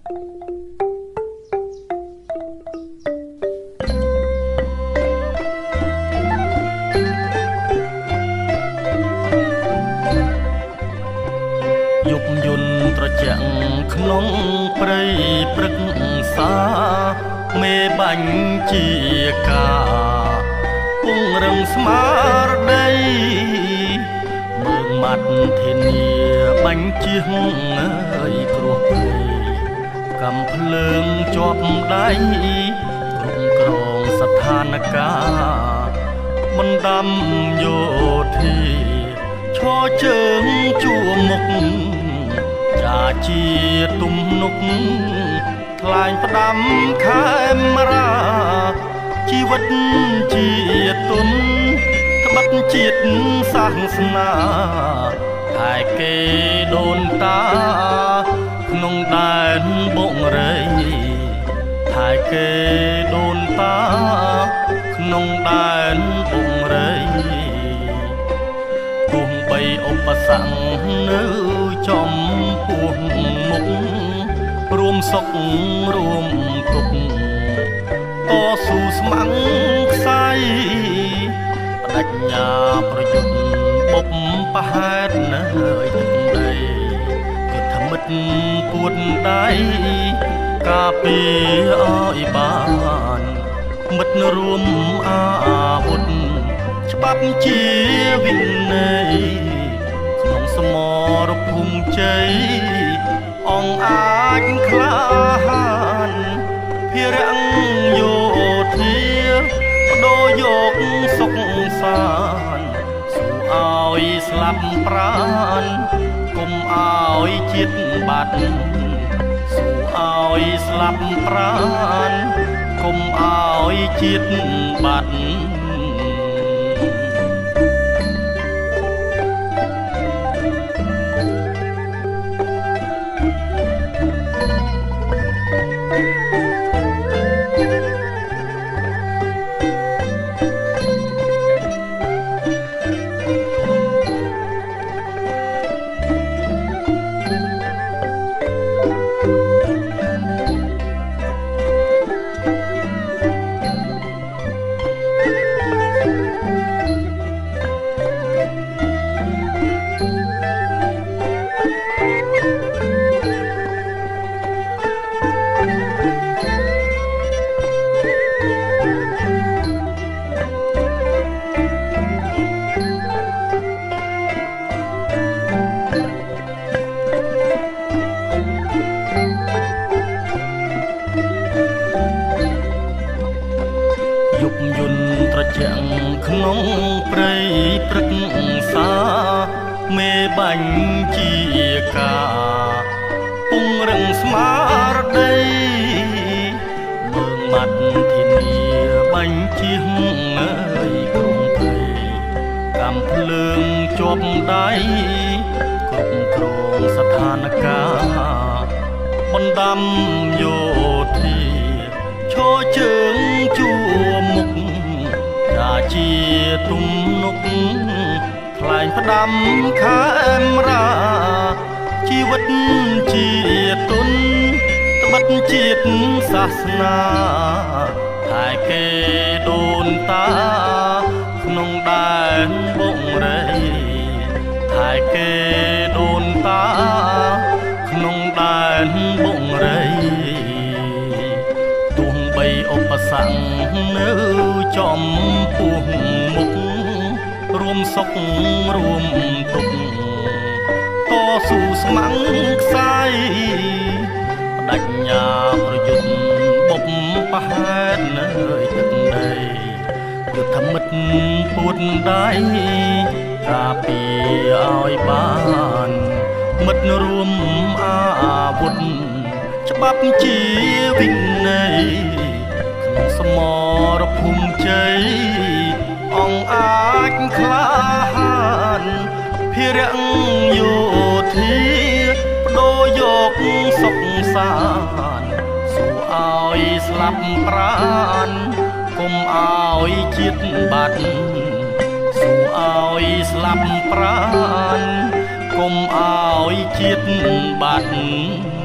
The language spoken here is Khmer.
យប់យន្តត្រជាក់ក្នុងព្រៃព្រឹកសាមេបាញ់ជាកាពងរឹងស្មារតីមើងមាត់ធានាបាញ់ជាហើយគ្រោះភ័យកំភ្លើងជាប់ដៃគ្រប់គ្រងស្ថានភាពបណ្ដាំយោធាឈរជើងជួមុខចាជាទំនុកថ្លែងផ្ដាំខេមរាជីវិតជាទុនត្បិតជាតិសាសនាតែគេដូនតាក្នុងដែនបុរេតែគេដូនតាក្នុងដែនបុរេទោះបីឧបសគ្គនៅចំពោះមុខរួមសុខរួមទុក្ខតស៊ូស្មាំងខ្សែបដិញ្ញាប្រយុទ្ធបុព្វប្រហែតនៅទឹកដីយុទ្ធមិត្តពួតដៃការពារឲ្យបានមិត្តរួមអាវុធច្បាប់ជាវិន័យក្នុងសមរភូមិជ័យអង្គអាចក្លាហានភារៈយោធាបដូរយកសុខសានស៊ូឲ្យស្លាប់ប្រាណគុំឲ្យជាតិបាត់ស៊ូឲ្យស្លាប់ប្រាណគុំឲ្យជាតិបាត់យប់យន្តត្រជាក់ក្នុងព្រៃព្រឹកសាមេបាញ់ជាកាពងរឹងស្មារតីមើងមាត់ធានាបាញ់ជាហើយក្រុងព្រៃកំភ្លើងជាប់ដៃគ្រប់គ្រងស្ថានភាពបណ្ដាំយោធាឈរជើងជួមុខចាជាទំនុកថ្លែងផ្ដាំខេមរាជីវិតជាទុនត្បិតជាតិសាសនាតែគេដូនតាក្នុងដែនបុរេតែគេដូនតាក្នុងដែនបុរេឧបសគ្គនៅចំពោះមុខរួមសុខរួមទុក្ខតស៊ូស្មាំងខ្សែបដិញ្ញាប្រយុទ្ធបុព្វប្រហែតនៅទឹកដីយុទ្ធមិត្តពួតដៃការពារឲ្យបានមិត្តរួមអាវុធច្បាប់ជាវិន័យសមរភូមិជ័យអង្គអាចក្លាហានភារៈយោធាបដូរយកសុខសានស៊ូឲ្យស្លាប់ប្រាណគុំឲ្យជាតិបាត់ស៊ូឲ្យស្លាប់ប្រាណគុំឲ្យជាតិបាត់